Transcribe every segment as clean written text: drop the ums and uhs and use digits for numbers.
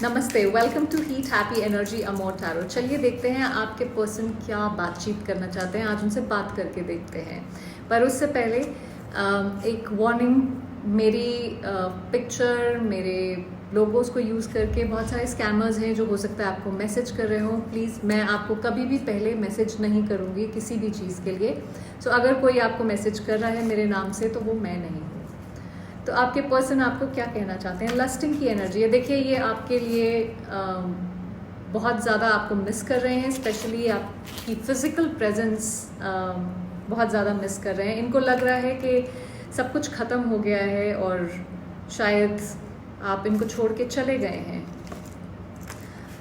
नमस्ते, welcome to heat happy energy amor tarot. चलिए देखते हैं आपके पर्सन क्या बातचीत करना चाहते हैं। आज उनसे बात करके देखते हैं, पर उससे पहले एक वार्निंग। मेरी पिक्चर, मेरे लोगोस को यूज़ करके बहुत सारे स्कैमर्स हैं जो हो सकता है आपको मैसेज कर रहे हो। प्लीज़, मैं आपको कभी भी पहले मैसेज नहीं करूँगी किसी भी चीज़ के लिए। सो अगर कोई आपको मैसेज कर रहा है मेरे नाम से तो वो मैं नहीं हूँ। तो आपके पर्सन आपको क्या कहना चाहते हैं? लस्टिंग की एनर्जी है। देखिए, ये आपके लिए बहुत ज़्यादा आपको मिस कर रहे हैं। स्पेशली आपकी फिजिकल प्रेजेंस बहुत ज़्यादा मिस कर रहे हैं। इनको लग रहा है कि सब कुछ ख़त्म हो गया है और शायद आप इनको छोड़ के चले गए हैं,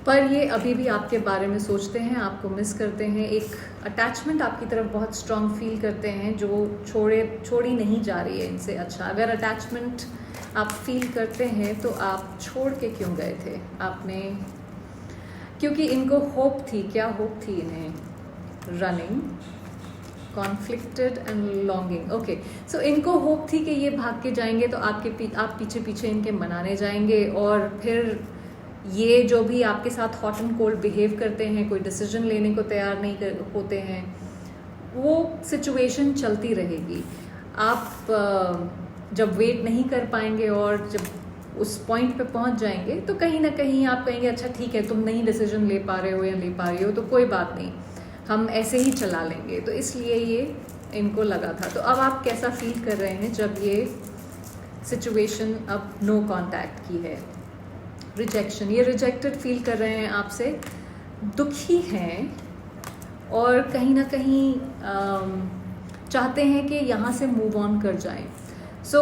पर ये अभी भी आपके बारे में सोचते हैं, आपको मिस करते हैं। एक अटैचमेंट आपकी तरफ बहुत स्ट्रॉन्ग फील करते हैं जो छोड़ी नहीं जा रही है इनसे। अच्छा, अगर अटैचमेंट आप फील करते हैं तो आप छोड़ के क्यों गए थे आपने? क्योंकि इनको होप थी। क्या होप थी इन्हें? Running, conflicted and longing. Okay, so इनको होप थी कि ये भाग के जाएंगे तो आप पीछे पीछे इनके मनाने जाएंगे, और फिर ये जो भी आपके साथ हॉट एंड कोल्ड बिहेव करते हैं, कोई डिसीजन लेने को तैयार नहीं होते हैं, वो सिचुएशन चलती रहेगी। आप जब वेट नहीं कर पाएंगे और जब उस पॉइंट पे पहुंच जाएंगे तो कहीं ना कहीं आप कहेंगे अच्छा ठीक है, तुम नहीं डिसीजन ले पा रहे हो या ले पा रही हो तो कोई बात नहीं, हम ऐसे ही चला लेंगे। तो इसलिए ये इनको लगा था। तो अब आप कैसा फील कर रहे हैं जब ये सिचुएशन अब नो कांटेक्ट की है? रिजेक्शन, ये रिजेक्टेड फील कर रहे हैं आपसे, दुखी हैं और कहीं ना कहीं चाहते हैं कि यहाँ से मूव ऑन कर जाएं। सो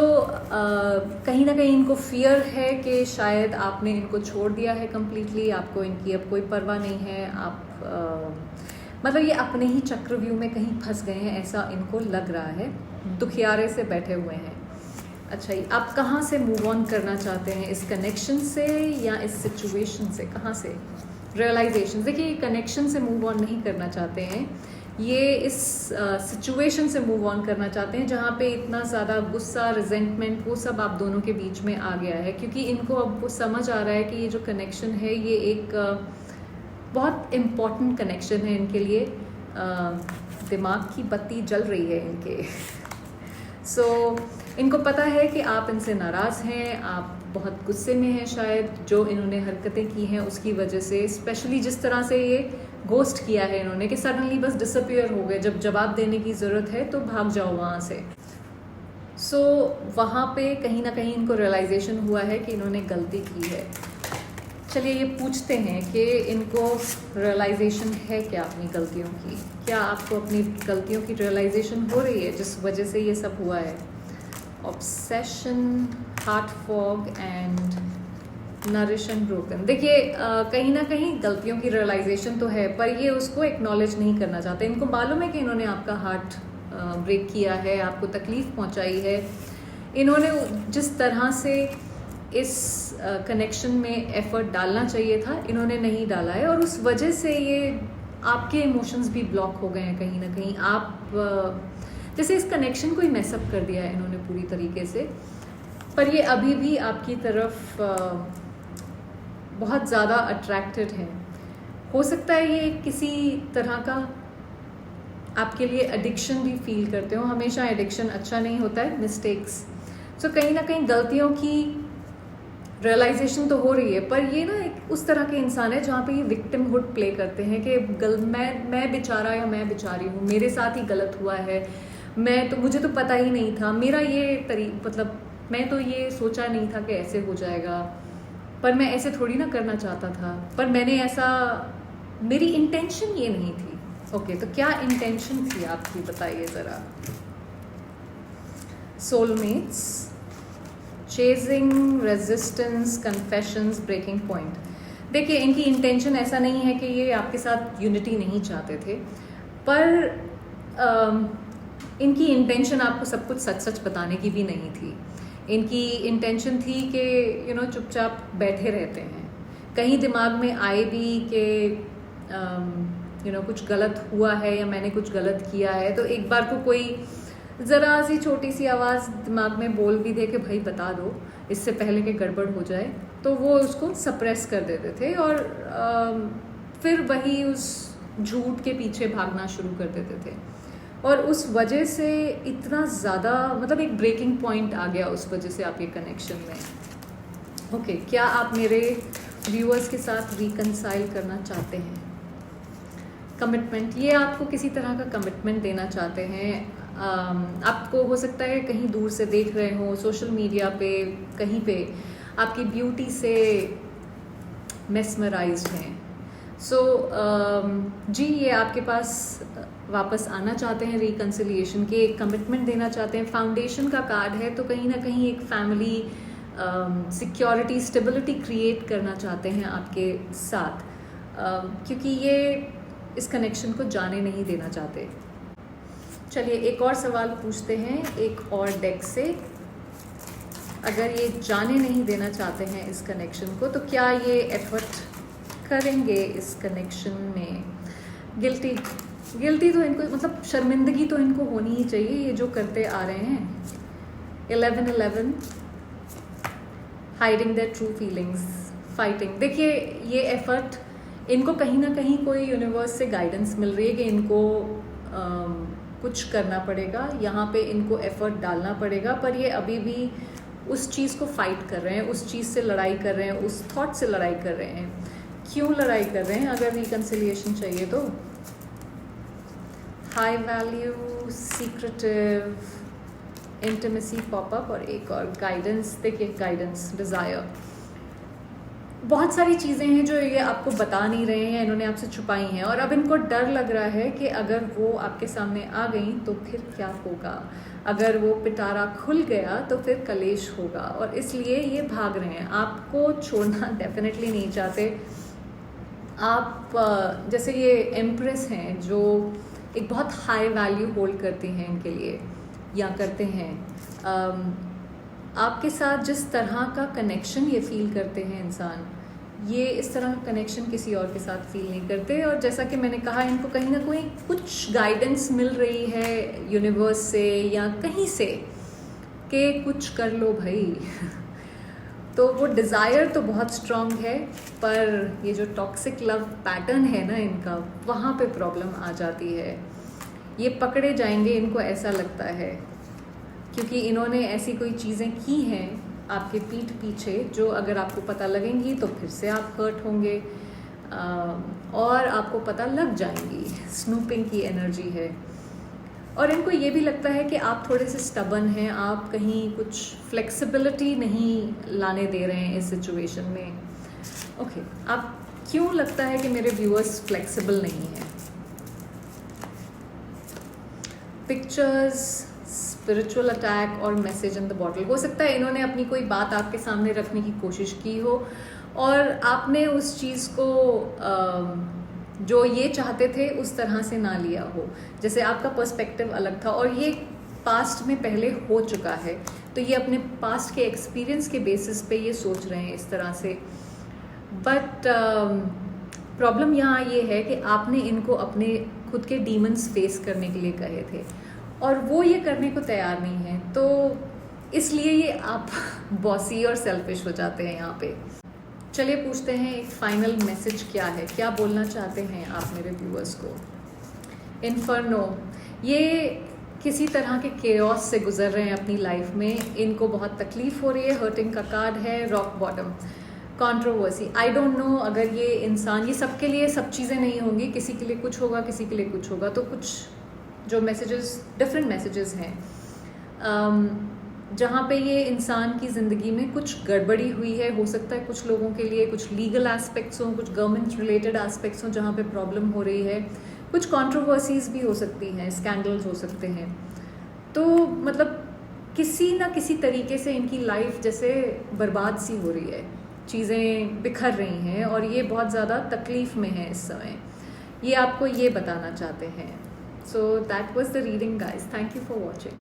कहीं ना कहीं इनको फियर है कि शायद आपने इनको छोड़ दिया है कम्प्लीटली, आपको इनकी अब कोई परवाह नहीं है। आप मतलब ये अपने ही चक्रव्यूह में कहीं फंस गए हैं, ऐसा इनको लग रहा है। दुखियारे से बैठे हुए हैं। अच्छा, आप कहाँ से मूव ऑन करना चाहते हैं? इस कनेक्शन से या इस सिचुएशन से? कहाँ से? रियलाइजेशन। देखिए, कनेक्शन से मूव ऑन नहीं करना चाहते हैं, ये इस सिचुएशन से मूव ऑन करना चाहते हैं जहाँ पे इतना ज़्यादा गुस्सा, रिजेंटमेंट, वो सब आप दोनों के बीच में आ गया है। क्योंकि इनको अब वो समझ आ रहा है कि ये जो कनेक्शन है ये एक बहुत इम्पॉर्टेंट कनेक्शन है इनके लिए। दिमाग की बत्ती जल रही है इनके। सो इनको पता है कि आप इनसे नाराज़ हैं, आप बहुत गुस्से में हैं शायद, जो इन्होंने हरकतें की हैं उसकी वजह से। स्पेशली जिस तरह से ये घोस्ट किया है इन्होंने कि सडनली बस डिसअपियर हो गए, जब जवाब देने की ज़रूरत है तो भाग जाओ वहाँ से। सो वहाँ पे कहीं ना कहीं इनको रियलाइजेशन हुआ है कि इन्होंने गलती की है। चलिए ये पूछते हैं कि इनको रियलाइजेशन है क्या अपनी गलतियों की? क्या आपको अपनी गलतियों की रियलाइजेशन हो रही है जिस वजह से ये सब हुआ है? Obsession, heart fog and nourish and broken. देखिए, कहीं ना कहीं गलतियों की रियलाइजेशन तो है, पर ये उसको एक्नॉलेज नहीं करना चाहते। इनको मालूम है कि इन्होंने आपका हार्ट ब्रेक किया है, आपको तकलीफ पहुंचाई है। इन्होंने जिस तरह से इस कनेक्शन में एफर्ट डालना चाहिए था, इन्होंने नहीं डाला है, और उस वजह से ये आपके इमोशंस भी ब्लॉक हो गए हैं कहीं ना कहीं। आप जैसे इस कनेक्शन को ही मैसअप कर दिया है इन्होंने पूरी तरीके से, पर ये अभी भी आपकी तरफ बहुत ज़्यादा अट्रैक्टेड है। हो सकता है ये किसी तरह का आपके लिए एडिक्शन भी फील करते हो। हमेशा एडिक्शन अच्छा नहीं होता है, मिस्टेक्स। सो कहीं ना कहीं गलतियों की रियलाइजेशन तो हो रही है, पर ये ना एक उस तरह के इंसान है जहाँ पे ये विक्टिमहुड प्ले करते हैं कि मैं बेचारा या मैं बेचारी हूँ, मेरे साथ ही गलत हुआ है, मुझे तो पता ही नहीं था, मेरा ये मतलब मैं तो ये सोचा नहीं था कि ऐसे हो जाएगा, पर मैं ऐसे थोड़ी ना करना चाहता था, पर मैंने ऐसा, मेरी इंटेंशन ये नहीं थी। ओके, तो क्या इंटेंशन थी आपकी, बताइए ज़रा। Soulmates, chasing, resistance, confessions, breaking point. देखिए, इनकी इंटेंशन ऐसा नहीं है कि ये आपके साथ यूनिटी नहीं चाहते थे, पर इनकी इंटेंशन आपको सब कुछ सच सच बताने की भी नहीं थी। इनकी इंटेंशन थी कि चुपचाप बैठे रहते हैं। कहीं दिमाग में आए भी कि कुछ गलत हुआ है या मैंने कुछ गलत किया है, तो एक बार को कोई ज़रा सी छोटी सी आवाज़ दिमाग में बोल भी दे कि भाई बता दो, इससे पहले कि गड़बड़ हो जाए, तो वो उसको सप्रेस कर देते थे और फिर वही उस झूठ के पीछे भागना शुरू कर देते थे। और उस वजह से इतना ज़्यादा मतलब एक ब्रेकिंग पॉइंट आ गया उस वजह से आपके कनेक्शन में। ओके, क्या आप मेरे व्यूअर्स के साथ रिकंसाइल करना चाहते हैं? कमिटमेंट, ये आपको किसी तरह का कमिटमेंट देना चाहते हैं। आपको हो सकता है कहीं दूर से देख रहे हो, सोशल मीडिया पे कहीं पे आपकी ब्यूटी से मेस्मराइज्ड हैं। सो जी, ये आपके पास वापस आना चाहते हैं रिकंसिलिएशन के, एक कमिटमेंट देना चाहते हैं। फाउंडेशन का कार्ड है तो कहीं ना कहीं एक फैमिली सिक्योरिटी स्टेबिलिटी क्रिएट करना चाहते हैं आपके साथ, क्योंकि ये इस कनेक्शन को जाने नहीं देना चाहते। चलिए एक और सवाल पूछते हैं एक और डेक से। अगर ये जाने नहीं देना चाहते हैं इस कनेक्शन को, तो क्या ये एफर्ट करेंगे इस कनेक्शन में? गिल्टी तो इनको मतलब शर्मिंदगी तो इनको होनी ही चाहिए, ये जो करते आ रहे हैं। 11 hiding their true feelings, fighting. देखिए ये एफर्ट इनको कहीं ना कहीं कोई यूनिवर्स से गाइडेंस मिल रही है कि इनको कुछ करना पड़ेगा, यहाँ पे इनको एफर्ट डालना पड़ेगा, पर ये अभी भी उस चीज़ को फाइट कर रहे हैं, उस चीज़ से लड़ाई कर रहे हैं, उस थॉट से लड़ाई कर रहे हैं। क्यों लड़ाई कर रहे हैं? अगर रिकंसिलिएशन चाहिए तो high value, secretive, intimacy popup और एक और गाइडेंस। देखिए गाइडेंस, डिज़ायर, बहुत सारी चीज़ें हैं जो ये आपको बता नहीं रहे हैं, इन्होंने आपसे छुपाई हैं। और अब इनको डर लग रहा है कि अगर वो आपके सामने आ गई तो फिर क्या होगा, अगर वो पिटारा खुल गया तो फिर कलेश होगा, और इसलिए ये भाग रहे हैं। आपको छोड़ना डेफिनेटली नहीं चाहते आप। जैसे ये एम्प्रेस हैं जो एक बहुत हाई वैल्यू होल्ड करती हैं इनके लिए या करते हैं। आपके साथ जिस तरह का कनेक्शन ये फील करते हैं इंसान, ये इस तरह का कनेक्शन किसी और के साथ फील नहीं करते। और जैसा कि मैंने कहा, इनको कहीं ना कहीं कुछ गाइडेंस मिल रही है यूनिवर्स से या कहीं से कि कुछ कर लो भाई। तो वो डिज़ायर तो बहुत स्ट्रांग है, पर ये जो टॉक्सिक लव पैटर्न है ना इनका, वहाँ पे प्रॉब्लम आ जाती है। ये पकड़े जाएंगे, इनको ऐसा लगता है, क्योंकि इन्होंने ऐसी कोई चीज़ें की हैं आपके पीठ पीछे जो अगर आपको पता लगेंगी तो फिर से आप हर्ट होंगे और आपको पता लग जाएंगी। स्नूपिंग की एनर्जी है। और इनको ये भी लगता है कि आप थोड़े से स्टबन हैं, आप कहीं कुछ फ्लेक्सिबिलिटी नहीं लाने दे रहे हैं इस सिचुएशन में। ओके, आप क्यों लगता है कि मेरे व्यूअर्स फ्लेक्सिबल नहीं हैं? पिक्चर्स, स्पिरिचुअल अटैक और मैसेज इन द बॉटल। हो सकता है इन्होंने अपनी कोई बात आपके सामने रखने की कोशिश की हो और आपने उस चीज़ को जो ये चाहते थे उस तरह से ना लिया हो। जैसे आपका पर्सपेक्टिव अलग था और ये पास्ट में पहले हो चुका है, तो ये अपने पास्ट के एक्सपीरियंस के बेसिस पे ये सोच रहे हैं इस तरह से। बट प्रॉब्लम यहाँ ये है कि आपने इनको अपने खुद के डीमंस फेस करने के लिए कहे थे और वो ये करने को तैयार नहीं है, तो इसलिए ये आप बॉसी और सेल्फिश हो जाते हैं यहाँ पे। चलिए पूछते हैं एक फाइनल मैसेज क्या है, क्या बोलना चाहते हैं आप मेरे व्यूअर्स को? इन्फर्नो, ये किसी तरह के केओस से गुजर रहे हैं अपनी लाइफ में, इनको बहुत तकलीफ हो रही है। हर्टिंग का कार्ड है, rock bottom, controversy. I don't know, अगर ये इंसान, ये सबके लिए सब चीज़ें नहीं होंगी, किसी के लिए कुछ होगा, किसी के लिए कुछ होगा। तो कुछ जो मैसेजेस, डिफरेंट मैसेजेस हैं जहाँ पे ये इंसान की ज़िंदगी में कुछ गड़बड़ी हुई है। हो सकता है कुछ लोगों के लिए कुछ लीगल एस्पेक्ट्स हों, कुछ गवर्नमेंट रिलेटेड एस्पेक्ट्स हों जहाँ पे प्रॉब्लम हो रही है, कुछ कंट्रोवर्सीज भी हो सकती हैं, स्कैंडल्स हो सकते हैं। तो मतलब किसी ना किसी तरीके से इनकी लाइफ जैसे बर्बाद सी हो रही है, चीज़ें बिखर रही हैं और ये बहुत ज़्यादा तकलीफ़ में है इस समय। ये आपको ये बताना चाहते हैं। So that was the reading guys, thank you for watching.